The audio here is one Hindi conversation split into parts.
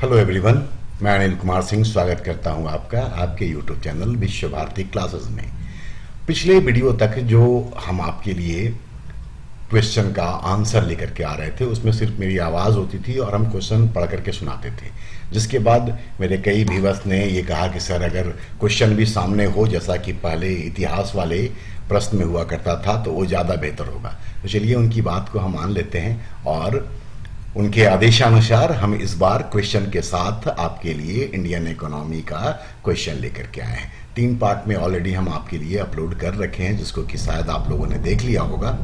हेलो एवरीवन, मैं अनिल कुमार सिंह स्वागत करता हूं आपका आपके यूट्यूब चैनल विश्व भारती क्लासेस में। पिछले वीडियो तक जो हम आपके लिए क्वेश्चन का आंसर लेकर के आ रहे थे उसमें सिर्फ मेरी आवाज़ होती थी और हम क्वेश्चन पढ़ करके सुनाते थे, जिसके बाद मेरे कई व्यूअर्स ने ये कहा कि सर अगर क्वेश्चन भी सामने हो जैसा कि पहले इतिहास वाले प्रश्न में हुआ करता था तो वो ज़्यादा बेहतर होगा। तो चलिए उनकी बात को हम मान लेते हैं और उनके आदेशानुसार हम इस बार क्वेश्चन के साथ आपके लिए इंडियन इकोनॉमी का क्वेश्चन लेकर के आए हैं। 3 पार्ट में ऑलरेडी हम आपके लिए अपलोड कर रखे हैं, जिसको कि शायद आप लोगों ने देख लिया होगा।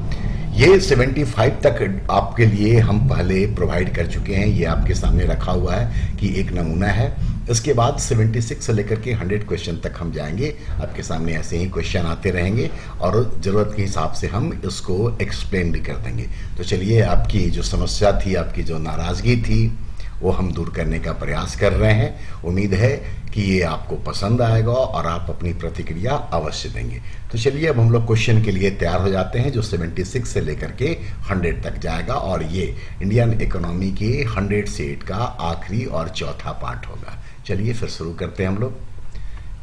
ये 75 तक आपके लिए हम पहले प्रोवाइड कर चुके हैं, ये आपके सामने रखा हुआ है कि एक नमूना है। इसके बाद 76 से लेकर के 100 क्वेश्चन तक हम जाएंगे। आपके सामने ऐसे ही क्वेश्चन आते रहेंगे और ज़रूरत के हिसाब से हम इसको एक्सप्लेन भी कर देंगे। तो चलिए, आपकी जो समस्या थी, आपकी जो नाराज़गी थी, वो हम दूर करने का प्रयास कर रहे हैं। उम्मीद है कि ये आपको पसंद आएगा और आप अपनी प्रतिक्रिया अवश्य देंगे। तो चलिए अब हम लोग क्वेश्चन के लिए तैयार हो जाते हैं, जो 76 से लेकर के 100 तक जाएगा और ये इंडियन इकोनॉमी के 100 सेट का आखिरी और चौथा पार्ट होगा। चलिए फिर शुरू करते हैं हम लोग।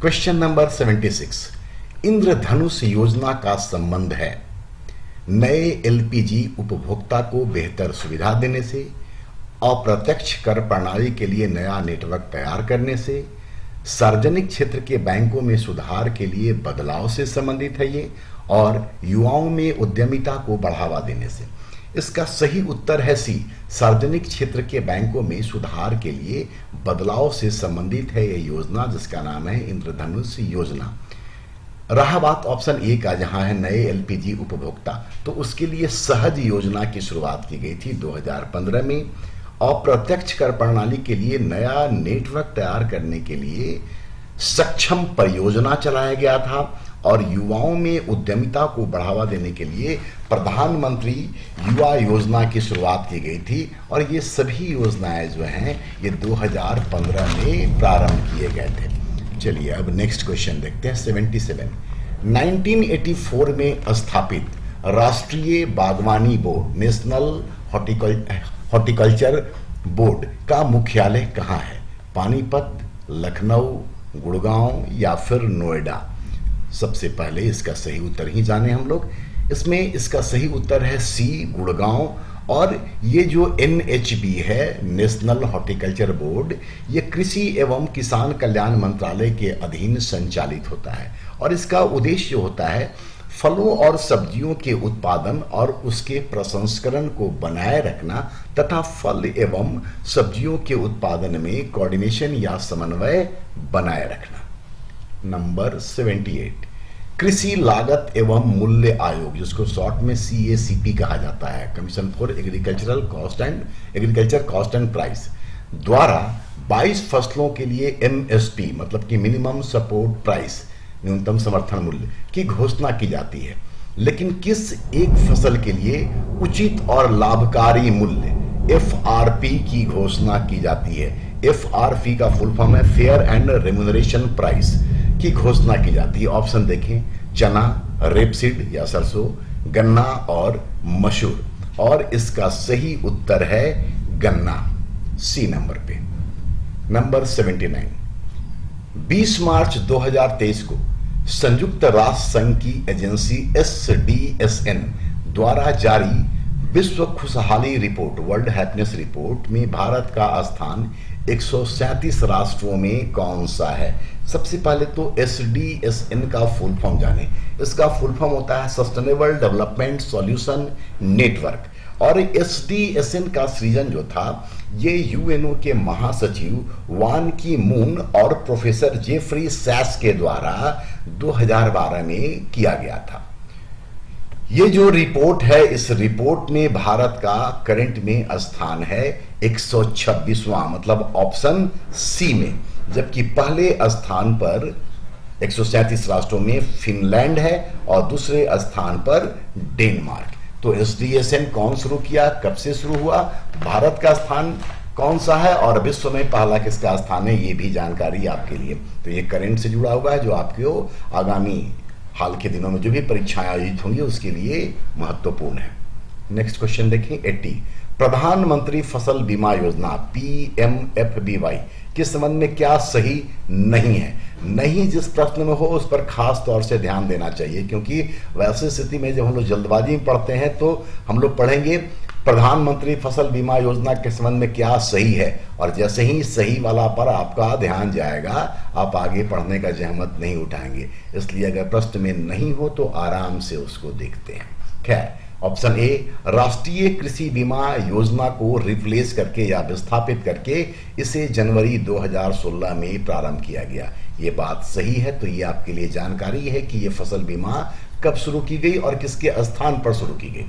क्वेश्चन नंबर 76, इंद्रधनुष योजना का संबंध है नए एलपीजी उपभोक्ता को बेहतर सुविधा देने से, अप्रत्यक्ष कर प्रणाली के लिए नया नेटवर्क तैयार करने से, सार्वजनिक क्षेत्र के बैंकों में सुधार के लिए बदलाव से संबंधित है ये, और युवाओं में उद्यमिता को बढ़ावा देने से। इसका सही उत्तर है सी, सार्वजनिक क्षेत्र के बैंकों में सुधार के लिए बदलाव से संबंधित है यह योजना, जिसका नाम है इंद्रधनुष योजना। रहा बात ऑप्शन ए का, जहां है नए एलपीजी उपभोक्ता, तो उसके लिए सहज योजना की शुरुआत की गई थी 2015 में। अप्रत्यक्ष कर प्रणाली के लिए नया नेटवर्क तैयार करने के लिए सक्षम परियोजना चलाया गया था और युवाओं में उद्यमिता को बढ़ावा देने के लिए प्रधानमंत्री युवा योजना की शुरुआत की गई थी। और ये सभी योजनाएं जो हैं ये 2015 में प्रारंभ किए गए थे। चलिए अब नेक्स्ट क्वेश्चन देखते हैं। 77, 1984 में स्थापित राष्ट्रीय बागवानी बोर्ड, नेशनल हॉर्टिकल्चर बोर्ड का मुख्यालय कहाँ है? पानीपत, लखनऊ, गुड़गांव या फिर नोएडा? सबसे पहले इसका सही उत्तर ही जाने हम लोग। इसमें इसका सही उत्तर है सी, गुड़गांव। और ये जो NHB है, नेशनल हॉर्टिकल्चर बोर्ड, ये कृषि एवं किसान कल्याण मंत्रालय के अधीन संचालित होता है और इसका उद्देश्य होता है फलों और सब्जियों के उत्पादन और उसके प्रसंस्करण को बनाए रखना तथा फल एवं सब्जियों के उत्पादन में कोऑर्डिनेशन या समन्वय बनाए रखना। नंबर 78, कृषि लागत एवं मूल्य आयोग, जिसको शॉर्ट में CACP कहा जाता है, commission for agriculture cost and price, द्वारा 22 फसलों के लिए MSP मतलब कि मिनिमम सपोर्ट प्राइस, न्यूनतम समर्थन मूल्य की घोषणा की जाती है। लेकिन किस एक फसल के लिए उचित और लाभकारी मूल्य FRP की घोषणा की जाती है? FRP का फुल फॉर्म है फेयर एंड रेम्यूनरेशन प्राइस की घोषणा की जाती है। ऑप्शन देखें, चना, रेपसीड या सरसों, गन्ना और मसूर। और इसका सही उत्तर है गन्ना, सी नंबर पे। नंबर 79, 20 मार्च 2023 को संयुक्त राष्ट्र संघ की एजेंसी SDSN द्वारा जारी विश्व खुशहाली रिपोर्ट, वर्ल्ड हैप्पीनेस रिपोर्ट में भारत का स्थान 137 राष्ट्रों में कौन सा है? सबसे पहले तो SDSN का फुल फॉर्म जाने। इसका फुल फॉर्म होता है सस्टेनेबल डेवलपमेंट सॉल्यूशन नेटवर्क। और SDSN का सृजन जो था ये UNO के महासचिव वान की मून और प्रोफेसर जेफरी सैस के द्वारा 2012 में किया गया था। ये जो रिपोर्ट है, इस रिपोर्ट में भारत का करंट में स्थान है 126वां, मतलब ऑप्शन सी में। जबकि पहले स्थान पर 137 राष्ट्रों में फिनलैंड है और दूसरे स्थान पर डेनमार्क। तो SDSN कौन शुरू किया, कब से शुरू हुआ, भारत का स्थान कौन सा है और विश्व में पहला किसका स्थान है, ये भी जानकारी आपके लिए। तो ये करंट से जुड़ा हुआ है, जो आपको आगामी हाल के दिनों में जो भी परीक्षाएं आयोजित होंगी उसके लिए महत्वपूर्ण है। नेक्स्ट क्वेश्चन देखें 80, प्रधानमंत्री फसल बीमा योजना PMFBY के संबंध में क्या सही नहीं है? नहीं जिस प्रश्न में हो उस पर खास तौर से ध्यान देना चाहिए, क्योंकि वैसी स्थिति में जब हम लोग जल्दबाजी में पढ़ते हैं तो हम लोग पढ़ेंगे प्रधानमंत्री फसल बीमा योजना के संबंध में क्या सही है, और जैसे ही सही वाला पर आपका ध्यान जाएगा आप आगे पढ़ने का जहमत नहीं उठाएंगे। इसलिए अगर प्रश्न में नहीं हो तो आराम से उसको देखते हैं। खैर, ऑप्शन ए, राष्ट्रीय कृषि बीमा योजना को रिप्लेस करके या विस्थापित करके इसे जनवरी 2016 में प्रारंभ किया गया। ये बात सही है। तो ये आपके लिए जानकारी है कि ये फसल बीमा कब शुरू की गई और किसके स्थान पर शुरू की गई।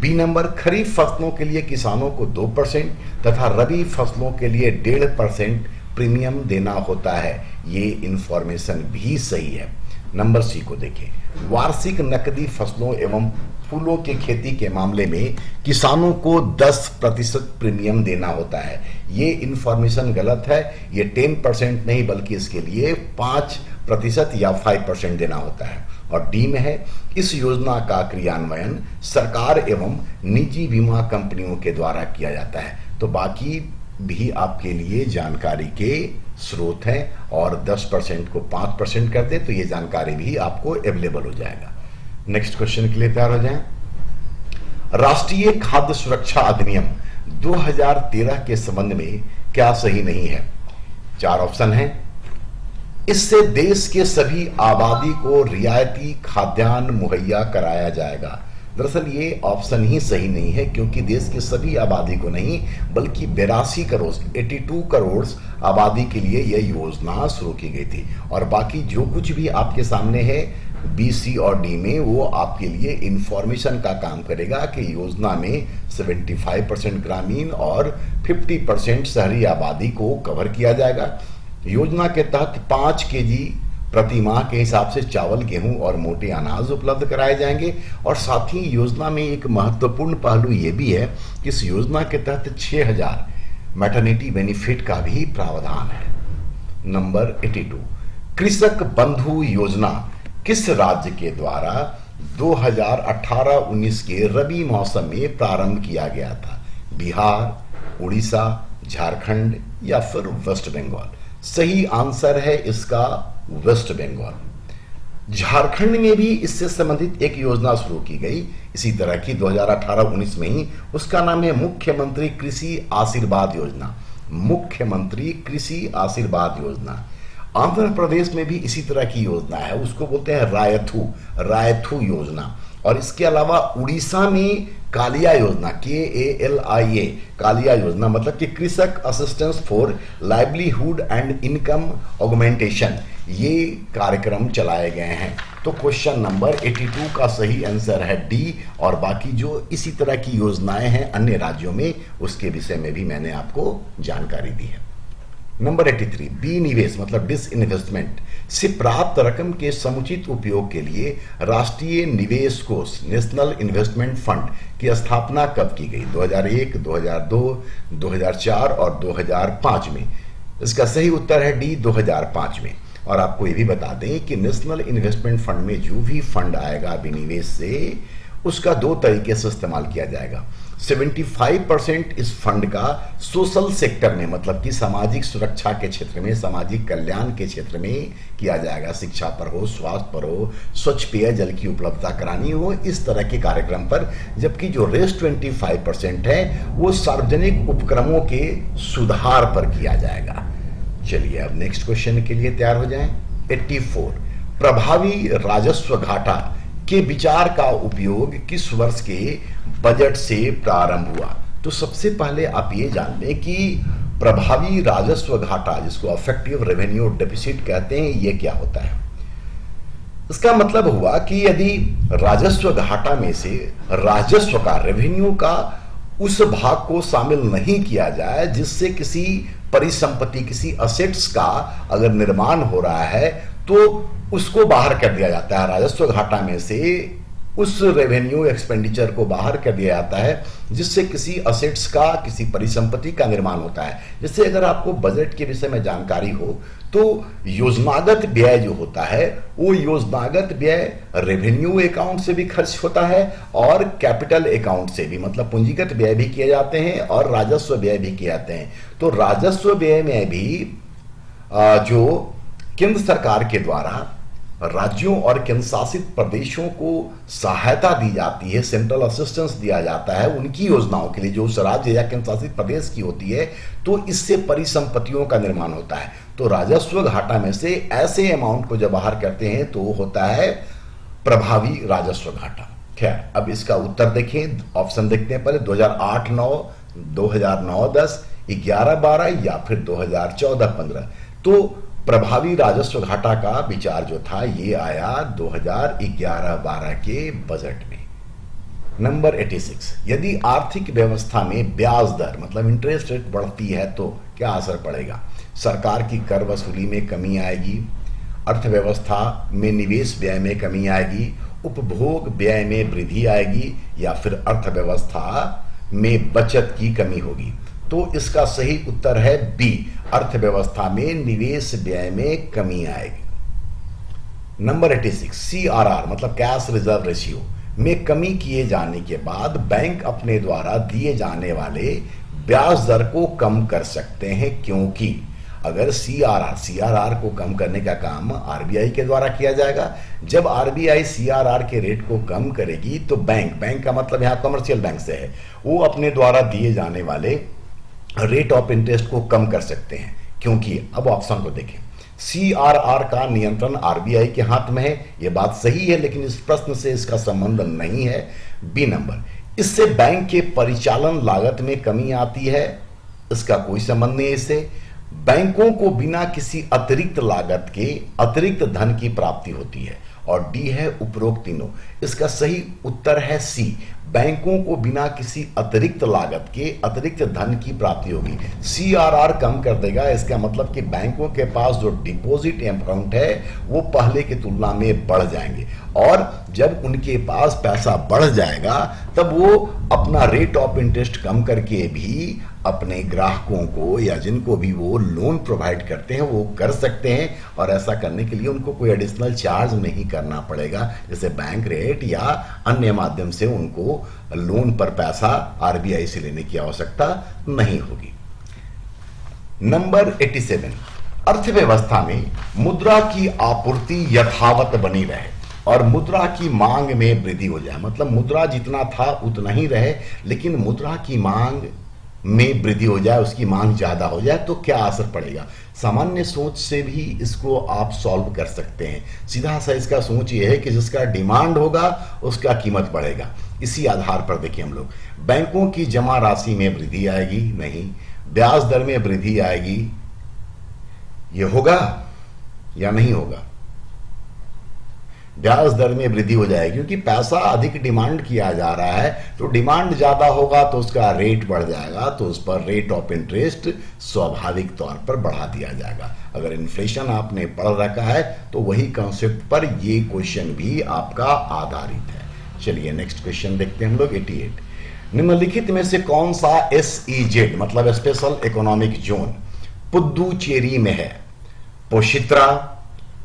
बी नंबर, खरीफ फसलों के लिए किसानों को 2% तथा रबी फसलों के लिए 1.5% प्रीमियम देना होता है। ये इंफॉर्मेशन भी सही है। नंबर सी को देखें, वार्षिक नकदी फसलों एवं फूलों की खेती के मामले में किसानों को 10% प्रीमियम देना होता है। ये इंफॉर्मेशन गलत है। ये 10% नहीं बल्कि इसके लिए 5% या 5% देना होता है। और डी में है, इस योजना का क्रियान्वयन सरकार एवं निजी बीमा कंपनियों के द्वारा किया जाता है। तो बाकी भी आपके लिए जानकारी के स्रोत हैं, और 10% को 5% कर दे तो ये जानकारी भी आपको अवेलेबल हो जाएगा। नेक्स्ट क्वेश्चन के लिए तैयार हो जाएं। राष्ट्रीय खाद्य सुरक्षा अधिनियम 2013 के संबंध में क्या सही नहीं है? 4 ऑप्शन हैं। इससे देश के सभी आबादी को रियायती खाद्यान्न मुहैया कराया जाएगा। दरअसल ये ऑप्शन ही सही नहीं है, क्योंकि देश की सभी आबादी को नहीं बल्कि 82 करोड़ आबादी के लिए यह योजना शुरू की गई थी। और बाकी जो कुछ भी आपके सामने है बी, सी और डी में, वो आपके लिए इंफॉर्मेशन का काम करेगा कि योजना में 75% ग्रामीण और 50% शहरी आबादी को कवर किया जाएगा। योजना के तहत 5 kg प्रति माह के हिसाब से चावल, गेहूं और मोटे अनाज उपलब्ध कराए जाएंगे। और साथ ही योजना में एक महत्वपूर्ण पहलू ये भी है कि इस योजना के तहत 6000 मैटरनिटी बेनिफिट का भी प्रावधान है। नंबर 82, कृषक बंधु योजना किस राज्य के द्वारा 2018-19 के रबी मौसम में प्रारंभ किया गया था? बिहार, उड़ीसा, झारखंड या फिर वेस्ट बंगाल? सही आंसर है इसका वेस्ट बंगाल। झारखंड में भी इससे संबंधित एक योजना शुरू की गई इसी तरह की 2018-19 में ही। उसका नाम है मुख्यमंत्री कृषि आशीर्वाद योजना। मुख्यमंत्री कृषि आशीर्वाद योजना। आंध्र प्रदेश में भी इसी तरह की योजना है, उसको बोलते हैं रायथू योजना। और इसके अलावा उड़ीसा में कालिया योजना, KALIA, कालिया योजना मतलब कि कृषक assistance for livelihood and income augmentation, ये कार्यक्रम चलाए गए हैं। तो क्वेश्चन नंबर 82 का सही आंसर है डी। और बाकी जो इसी तरह की योजनाएं हैं अन्य राज्यों में, उसके विषय में भी मैंने आपको जानकारी दी है। नंबर 83, बी निवेश मतलब डिसइन्वेस्टमेंट से प्राप्त रकम के समुचित उपयोग के लिए राष्ट्रीय निवेश कोष नेशनल इन्वेस्टमेंट फंड की स्थापना कब की गई? 2001, 2002, 2004 और 2005 में। इसका सही उत्तर है डी, 2005 में। और आपको ये भी बता दें कि नेशनल इन्वेस्टमेंट फंड में जो भी फंड आएगा विनिवेश से, उसका 2 तरीके से इस्तेमाल किया जाएगा। 75% इस फंड का सोशल सेक्टर में मतलब कि सामाजिक सुरक्षा के क्षेत्र में, सामाजिक कल्याण के क्षेत्र में किया जाएगा। शिक्षा पर हो, स्वास्थ्य पर हो, स्वच्छ पेयजल की उपलब्धता करानी हो, इस तरह के कार्यक्रम पर। जबकि जो रेस्ट 25% है वो सार्वजनिक उपक्रमों के सुधार पर किया जाएगा। चलिए अब नेक्स्ट क्वेश्चन के लिए तैयार हो जाएं। 84, प्रभावी राजस्व घाटा के विचार का उपयोग किस वर्ष के बजट से प्रारंभ हुआ? तो सबसे पहले आप ये जान लें कि प्रभावी राजस्व घाटा, जिसको अफेक्टिव रेवेन्यू डेफिसिट कहते हैं, ये क्या होता है? इसका मतलब हुआ कि यदि राजस्व घाटा में से राजस्व का, रेवेन्यू का उस भाग को शामिल नहीं किया जाए जिससे किसी परिसंपत्ति, किसी असेट्स का अगर निर्माण हो रहा है, तो उसको बाहर कर दिया जाता है। राजस्व घाटा में से उस रेवेन्यू एक्सपेंडिचर को बाहर कर दिया जाता है, जिससे किसी असेट्स का, किसी परिसंपत्ति का निर्माण होता है। जैसे अगर आपको बजट के विषय में जानकारी हो तो योजनागत व्यय जो होता है वो योजनागत व्यय रेवेन्यू अकाउंट से भी खर्च होता है और कैपिटल अकाउंट से भी, मतलब पूंजीगत व्यय भी किए जाते हैं और राजस्व व्यय भी किए जाते हैं। तो राजस्व व्यय में भी जो केंद्र सरकार के द्वारा राज्यों और केंद्र शासित प्रदेशों को सहायता दी जाती है, सेंट्रल असिस्टेंस दिया जाता है उनकी योजनाओं के लिए जो उस राज्य या केंद्र शासित प्रदेश की होती है, तो इससे परिसंपत्तियों का निर्माण होता है। तो राजस्व घाटा में से ऐसे अमाउंट को जब बाहर करते हैं तो होता है प्रभावी राजस्व घाटा। खैर, अब इसका उत्तर देखें, ऑप्शन देखते हैं पहले 2008-9, 2009-10, 11-12 या फिर 2014-15। तो प्रभावी राजस्व घाटा का विचार जो था ये आया 2011-12 के बजट में। नंबर 86, यदि आर्थिक व्यवस्था में ब्याज दर मतलब इंटरेस्ट रेट बढ़ती है तो क्या असर पड़ेगा? सरकार की कर वसूली में कमी आएगी, अर्थव्यवस्था में निवेश व्यय में कमी आएगी, उपभोग व्यय में वृद्धि आएगी या फिर अर्थव्यवस्था में बचत की कमी होगी? तो इसका सही उत्तर है बी, अर्थव्यवस्था में निवेश व्यय में कमी आएगी। नंबर 86, CRR मतलब कैश रिजर्व रेशियो में कमी किए जाने के बाद बैंक अपने द्वारा दिए जाने वाले ब्याज दर को कम कर सकते हैं, क्योंकि अगर CRR को कम करने का काम RBI के द्वारा किया जाएगा। जब RBI CRR के रेट को कम करेगी तो बैंक का मतलब यहां कमर्शियल बैंक से है, वो अपने द्वारा दिए जाने वाले रेट ऑफ इंटरेस्ट को कम कर सकते हैं, क्योंकि अब ऑप्शन को देखें, CRR का नियंत्रण RBI के हाथ में है, यह बात सही है, लेकिन इस प्रश्न से इसका संबंध नहीं है। बी नंबर, इससे बैंक के परिचालन लागत में कमी आती है, इसका कोई संबंध नहीं है इससे। बैंकों को बिना किसी अतिरिक्त लागत के अतिरिक्त धन की प्राप्ति होती है। और डी है उपरोक्त तीनों, इसका सही उत्तर है सी, बैंकों को बिना किसी अतिरिक्त लागत के अतिरिक्त धन की प्राप्ति होगी। CRR कम कर देगा, इसका मतलब कि बैंकों के पास जो डिपॉजिट अमाउंट है वो पहले की तुलना में बढ़ जाएंगे, और जब उनके पास पैसा बढ़ जाएगा तब वो अपना रेट ऑफ इंटरेस्ट कम करके भी अपने ग्राहकों को या जिनको भी वो लोन प्रोवाइड करते हैं वो कर सकते हैं, और ऐसा करने के लिए उनको कोई एडिशनल चार्ज नहीं करना पड़ेगा, जैसे बैंक रेट या अन्य माध्यम से उनको लोन पर पैसा RBI से लेने की आवश्यकता नहीं होगी। नंबर 87, अर्थव्यवस्था में मुद्रा की आपूर्ति यथावत बनी रहे और मुद्रा की मांग में वृद्धि हो जाए, मतलब मुद्रा जितना था उतना ही रहे लेकिन मुद्रा की मांग में वृद्धि हो जाए, उसकी मांग ज्यादा हो जाए, तो क्या असर पड़ेगा? सामान्य सोच से भी इसको आप सॉल्व कर सकते हैं। सीधा सा इसका सोच ये है कि जिसका डिमांड होगा उसका कीमत बढ़ेगा। इसी आधार पर देखिए हम लोग, बैंकों की जमा राशि में वृद्धि आएगी? नहीं। ब्याज दर में वृद्धि आएगी? ये होगा या नहीं होगा? ब्याज दर में वृद्धि हो जाएगी, क्योंकि पैसा अधिक डिमांड किया जा रहा है, तो डिमांड ज्यादा होगा तो उसका रेट बढ़ जाएगा, तो उस पर रेट ऑफ इंटरेस्ट स्वाभाविक तौर पर बढ़ा दिया जाएगा। अगर इन्फ्लेशन आपने पढ़ रखा है तो वही कॉन्सेप्ट पर ये क्वेश्चन भी आपका आधारित है। चलिए नेक्स्ट क्वेश्चन देखते हैं हम लोग। 88, निम्नलिखित में से कौन सा SEZ मतलब स्पेशल इकोनॉमिक जोन पुदुचेरी में है? पोशित्रा,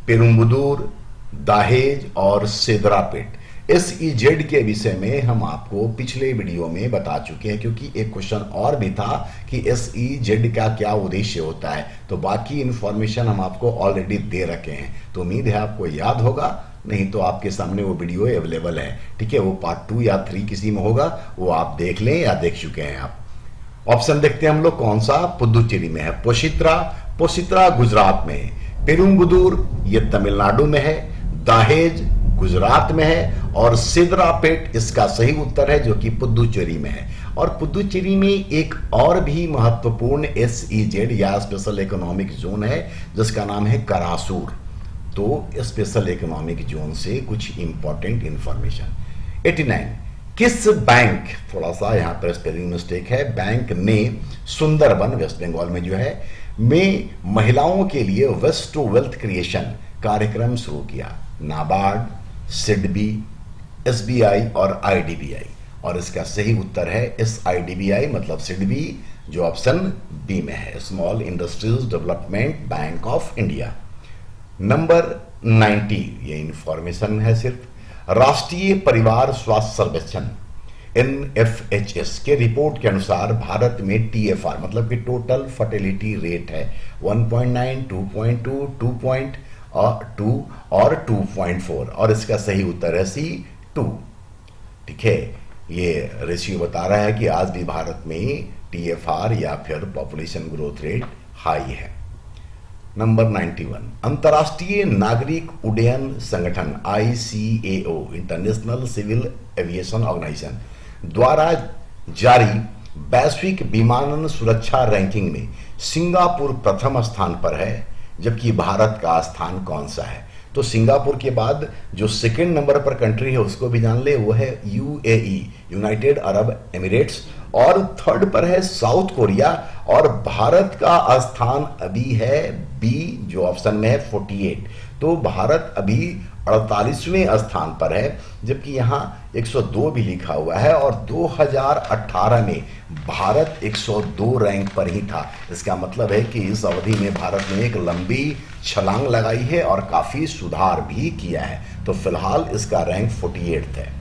पेरुम्बदूर, दाहेज और सेदरापेट। SEZ के विषय में हम आपको पिछले वीडियो में बता चुके हैं, क्योंकि एक क्वेश्चन और भी था कि SEZ का क्या उद्देश्य होता है, तो बाकी इंफॉर्मेशन हम आपको ऑलरेडी दे रखे हैं, तो उम्मीद है आपको याद होगा। नहीं तो आपके सामने वो वीडियो अवेलेबल है, ठीक है, वो पार्ट 2 या 3 किसी में होगा, वो आप देख लें या देख चुके हैं आप। ऑप्शन देखते हैं हम लोग, कौन सा पुदुचेरी में है? पोशित्रा गुजरात में है, पेरुम्बदूर ये तमिलनाडु में है, दाहेज गुजरात में है, और सेदरापेट इसका सही उत्तर है जो कि पुदुचेरी में है। और पुदुचेरी में एक और भी महत्वपूर्ण SEZ या स्पेशल इकोनॉमिक जोन है जिसका नाम है करासूर। तो स्पेशल इकोनॉमिक जोन से कुछ इंपॉर्टेंट इंफॉर्मेशन। 89, किस बैंक, थोड़ा सा यहां पर स्पेलिंग मिस्टेक है, बैंक ने सुंदरबन वेस्ट बंगाल में जो है में महिलाओं के लिए वेस्ट टू वेल्थ क्रिएशन कार्यक्रम शुरू किया? नाबार्ड, सिडबी, SBI और IDBI, और इसका सही उत्तर है SIDBI मतलब सिडबी, जो ऑप्शन बी में है, small industries development bank of India. Number 90, ये इंफॉर्मेशन है सिर्फ। राष्ट्रीय परिवार स्वास्थ्य सर्वेक्षण NFHS के रिपोर्ट के अनुसार भारत में TFR मतलब कि टोटल फर्टिलिटी रेट है 1.9, 2.2, 2.2 और 2.4, और इसका सही उत्तर है C2। ठीक है, ये रेशियो बता रहा है कि आज भी भारत में TFR या फिर पॉपुलेशन ग्रोथ रेट हाई है। नंबर 91, अंतर्राष्ट्रीय नागरिक उड्डयन संगठन ICAO international civil aviation organization द्वारा जारी वैश्विक विमानन सुरक्षा रैंकिंग में सिंगापुर प्रथम स्थान पर है, जबकि भारत का स्थान कौन सा है? तो सिंगापुर के बाद जो सेकंड नंबर पर कंट्री है उसको भी जान ले, वो है UAE यूनाइटेड अरब एमिरेट्स, और थर्ड पर है साउथ कोरिया, और भारत का स्थान अभी है बी, जो ऑप्शन में है 48। तो भारत अभी 48वें स्थान पर है, जबकि यहाँ 102 भी लिखा हुआ है, और 2018 में भारत 102 रैंक पर ही था। इसका मतलब है कि इस अवधि में भारत ने एक लंबी छलांग लगाई है और काफी सुधार भी किया है। तो फिलहाल इसका रैंक 48 है।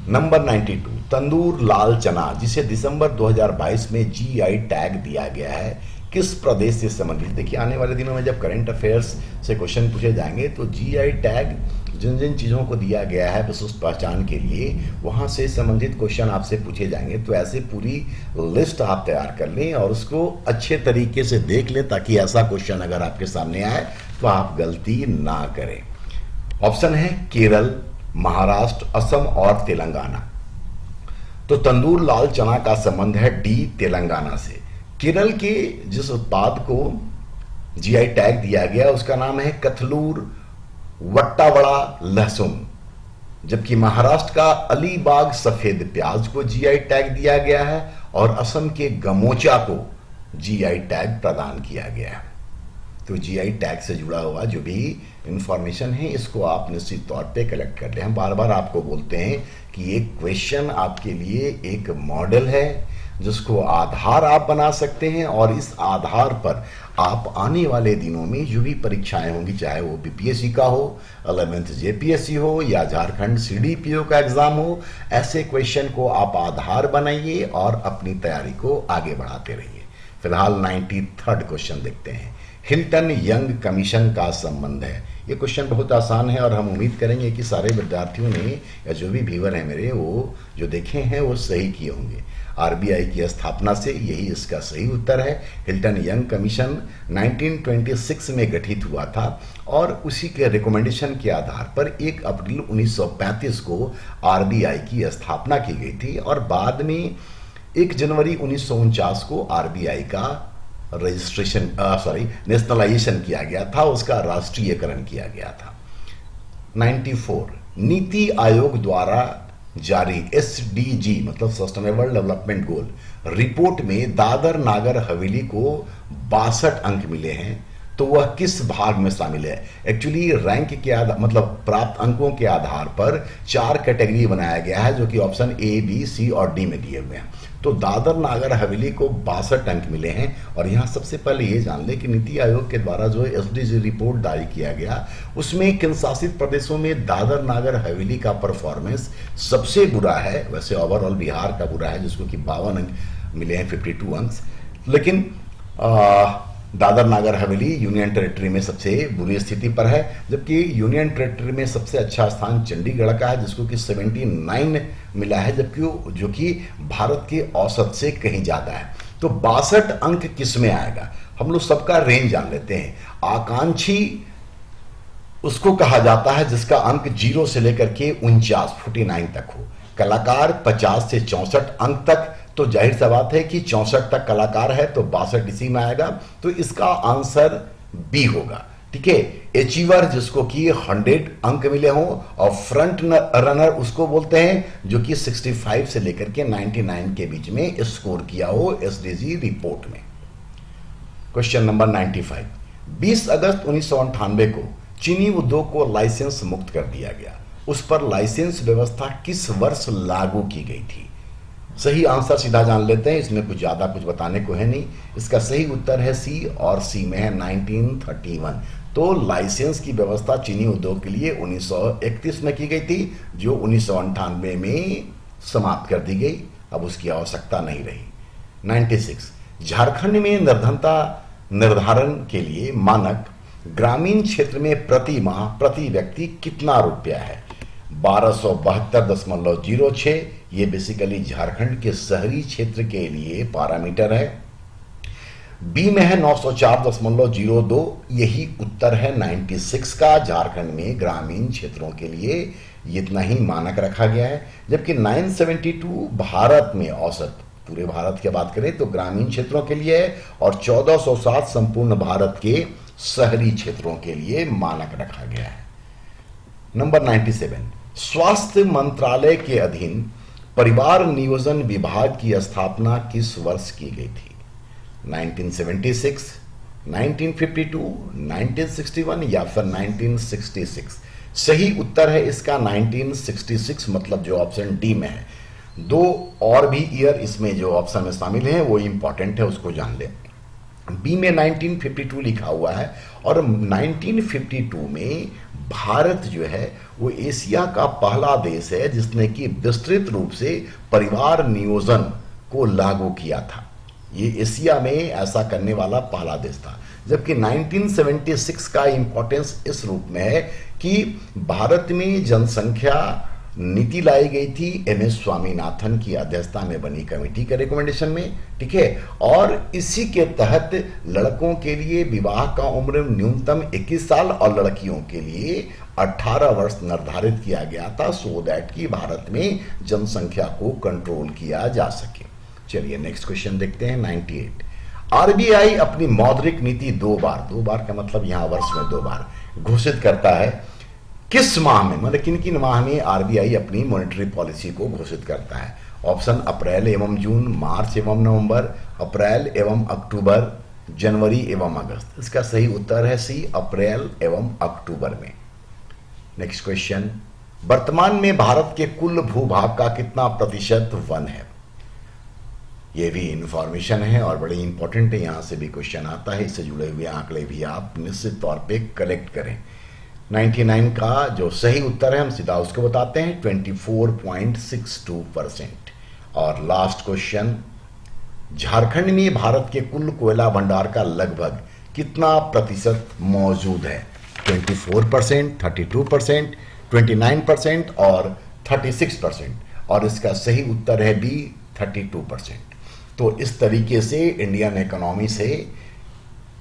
नंबर 92, तंदूर लाल चना, जिसे दिसंबर 2022 में GI टैग दिया गया है, किस प्रदेश से संबंधित? देखिए, आने वाले दिनों में जब करंट अफेयर्स से क्वेश्चन पूछे जाएंगे तो GI टैग जिन जिन चीज़ों को दिया गया है विशिष्ट पहचान के लिए, वहाँ से संबंधित क्वेश्चन आपसे पूछे जाएंगे। तो ऐसे पूरी लिस्ट आप तैयार कर लें और उसको अच्छे तरीके से देख लें, ताकि ऐसा क्वेश्चन अगर आपके सामने आए तो आप गलती ना करें। ऑप्शन है केरल, महाराष्ट्र, असम और तेलंगाना। तो तंदूर लाल चना का संबंध है डी, तेलंगाना से। केरल के जिस उत्पाद को GI टैग दिया गया उसका नाम है कथलूर वट्टावड़ा लहसुन, जबकि महाराष्ट्र का अलीबाग सफेद प्याज को GI टैग दिया गया है, और असम के गमोचा को GI टैग प्रदान किया गया है। तो GI टैग से जुड़ा हुआ जो भी इंफॉर्मेशन है इसको आप निश्चित तौर पे कलेक्ट कर लें। हम बार बार आपको बोलते हैं कि ये क्वेश्चन आपके लिए एक मॉडल है जिसको आधार आप बना सकते हैं, और इस आधार पर आप आने वाले दिनों में जो भी परीक्षाएं होंगी, चाहे वो BPSC का हो, 11th JPSC हो या झारखंड CDPO का एग्जाम हो, ऐसे क्वेश्चन को आप आधार बनाइए और अपनी तैयारी को आगे बढ़ाते रहिए। फिलहाल 93rd क्वेश्चन देखते हैं। हिल्टन यंग कमीशन का संबंध है। ये क्वेश्चन बहुत आसान है और हम उम्मीद करेंगे कि सारे विद्यार्थियों ने या जो भी व्यूअर हैं मेरे, वो जो देखे हैं वो सही किए होंगे। RBI की स्थापना से, यही इसका सही उत्तर है। हिल्टन यंग कमीशन 1926 में गठित हुआ था और उसी के रिकमेंडेशन के आधार पर 1 अप्रैल 1935 को RBI की स्थापना की गई थी, और बाद में 1 जनवरी 1949 को RBI का नेशनलाइजेशन किया गया था, उसका राष्ट्रीयकरण किया गया था। 94, नीति आयोग द्वारा जारी SDG मतलब सस्टेनेबल डेवलपमेंट गोल रिपोर्ट में दादर नागर हवेली को 62 अंक मिले हैं, तो वह किस भाग में शामिल है? एक्चुअली रैंक के आधार मतलब प्राप्त अंकों के आधार पर 4 कैटेगरी बनाया गया है, जो कि ऑप्शन A, B, C और D में दिए हुए हैं। तो दादर नागर हवेली को 62 अंक मिले हैं, और यहाँ सबसे पहले ये जान लें कि नीति आयोग के द्वारा जो SDG रिपोर्ट जारी किया गया उसमें किन शासित प्रदेशों में दादर नागर हवेली का परफॉर्मेंस सबसे बुरा है। वैसे ओवरऑल बिहार का बुरा है, जिसको कि 52 अंक मिले हैं, 52 अंक, लेकिन दादर नागर हवेली यूनियन टेरिटरी में सबसे बुरी स्थिति पर है, जबकि यूनियन टेरिटरी में सबसे अच्छा स्थान चंडीगढ़ का है, जिसको कि 79 मिला है, जबकि जो कि भारत के औसत से कहीं ज्यादा है। तो 62 अंक किस में आएगा? हम लोग सबका रेंज जान लेते हैं। आकांक्षी उसको कहा जाता है जिसका अंक 0 से लेकर के 49 तक हो। कलाकार 50 से 64 अंक तक, तो जाहिर सा बात है कि 64 तक कलाकार है, तो 62 इसी में आएगा। तो इसका आंसर बी होगा। ठीक है, अचीवर जिसको कि 100 अंक मिले हों, और फ्रंट रनर उसको बोलते हैं जो कि 65 से लेकर के 99 के बीच में स्कोर किया हो SDG रिपोर्ट में। क्वेश्चन नंबर 95, 20 अगस्त 1998 को चीनी उद्योग को लाइसेंस मुक्त कर दिया गया। उस पर लाइसेंस व्यवस्था किस वर्ष लागू की गई थी? सही आंसर सीधा जान लेते हैं, इसमें कुछ ज्यादा कुछ बताने को है नहीं। इसका सही उत्तर है सी, और सी में है 1931। तो लाइसेंस की व्यवस्था चीनी उद्योग के लिए 1931 में की गई थी, जो 1998 में समाप्त कर दी गई। अब उसकी आवश्यकता नहीं रही। 96, झारखंड में निर्धनता निर्धारण के लिए मानक ग्रामीण क्षेत्र में प्रति माह प्रति व्यक्ति कितना रुपया है? 1272.06। ये बेसिकली झारखंड के शहरी क्षेत्र के लिए पैरामीटर है। बी में है 904.02। यही उत्तर है 96 का। झारखंड में ग्रामीण क्षेत्रों के लिए इतना ही मानक रखा गया है, जबकि 972 भारत में औसत, पूरे भारत की बात करें तो ग्रामीण क्षेत्रों के लिए है, और 1407 संपूर्ण भारत के शहरी क्षेत्रों के लिए मानक रखा गया है। नंबर 97, स्वास्थ्य मंत्रालय के अधीन परिवार नियोजन विभाग की स्थापना किस वर्ष की गई थी? 1976, 1952, 1961 या फिर 1966? सही उत्तर है इसका 1966, मतलब जो ऑप्शन डी में है। दो और भी ईयर इसमें जो ऑप्शन में शामिल हैं वो इंपॉर्टेंट है, उसको जान लें। बी में 1952 लिखा हुआ है, और 1952 में भारत जो है वो एशिया का पहला देश है जिसने कि विस्तृत रूप से परिवार नियोजन को लागू किया था। ये एशिया में ऐसा करने वाला पहला देश था। जबकि 1976 का इंपॉर्टेंस इस रूप में है कि भारत में जनसंख्या नीति लाई गई थी MS स्वामीनाथन की अध्यक्षता में बनी कमेटी के रिकमेंडेशन में, ठीक है। और इसी के तहत लड़कों के लिए विवाह का उम्र न्यूनतम 21 साल और लड़कियों के लिए 18 वर्ष निर्धारित किया गया था, सो दैट कि भारत में जनसंख्या को कंट्रोल किया जा सके। चलिए नेक्स्ट क्वेश्चन देखते हैं। 98, RBI अपनी मौद्रिक नीति दो बार का मतलब यहां वर्ष में 2 बार घोषित करता है। किस माह में, मतलब किन किन माह में RBI अपनी मॉनेटरी पॉलिसी को घोषित करता है? ऑप्शन अप्रैल एवं जून, मार्च एवं नवंबर, अप्रैल एवं अक्टूबर, जनवरी एवं अगस्त। इसका सही उत्तर है सी, अप्रैल एवं अक्टूबर में। नेक्स्ट क्वेश्चन, वर्तमान में भारत के कुल भूभाग का कितना प्रतिशत वन है? ये भी इंफॉर्मेशन है और बड़ी इंपॉर्टेंट है, यहां से भी क्वेश्चन आता है, इससे जुड़े हुए आंकड़े भी आप निश्चित तौर पे कलेक्ट करें। 99 का जो सही उत्तर है हम सीधा उसको बताते हैं, 24.62%। और लास्ट क्वेश्चन, झारखंड में भारत के कुल कोयला भंडार का लगभग कितना प्रतिशत मौजूद है? 24%, 32%, 29% और 36%। और इसका सही उत्तर है बी, 32%। तो इस तरीके से इंडियन इकोनॉमी से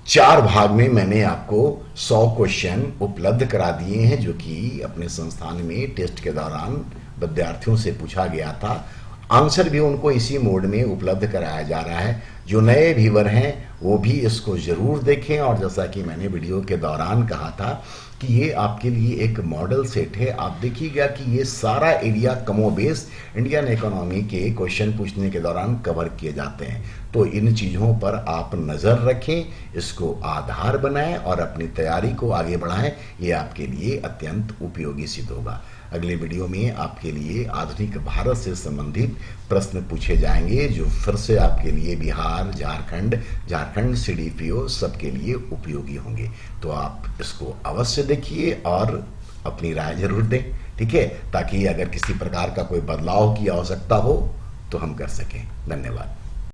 4 भाग में मैंने आपको 100 क्वेश्चन उपलब्ध करा दिए हैं, जो कि अपने संस्थान में टेस्ट के दौरान विद्यार्थियों से पूछा गया था। आंसर भी उनको इसी मोड में उपलब्ध कराया जा रहा है। जो नए व्यूअर हैं वो भी इसको जरूर देखें, और जैसा कि मैंने वीडियो के दौरान कहा था कि ये आपके लिए एक मॉडल सेट है। आप देखिएगा कि ये सारा एरिया कमोबेश इंडियन इकोनॉमी के क्वेश्चन पूछने के दौरान कवर किए जाते हैं। तो इन चीज़ों पर आप नज़र रखें, इसको आधार बनाएं और अपनी तैयारी को आगे बढ़ाएं। ये आपके लिए अत्यंत उपयोगी सिद्ध होगा। अगले वीडियो में आपके लिए आधुनिक भारत से संबंधित प्रश्न पूछे जाएंगे, जो फिर से आपके लिए बिहार, झारखंड CDPO सबके लिए उपयोगी होंगे। तो आप इसको अवश्य देखिए और अपनी राय जरूर दें, ठीक है, ताकि अगर किसी प्रकार का कोई बदलाव की आवश्यकता हो तो हम कर सकें। धन्यवाद।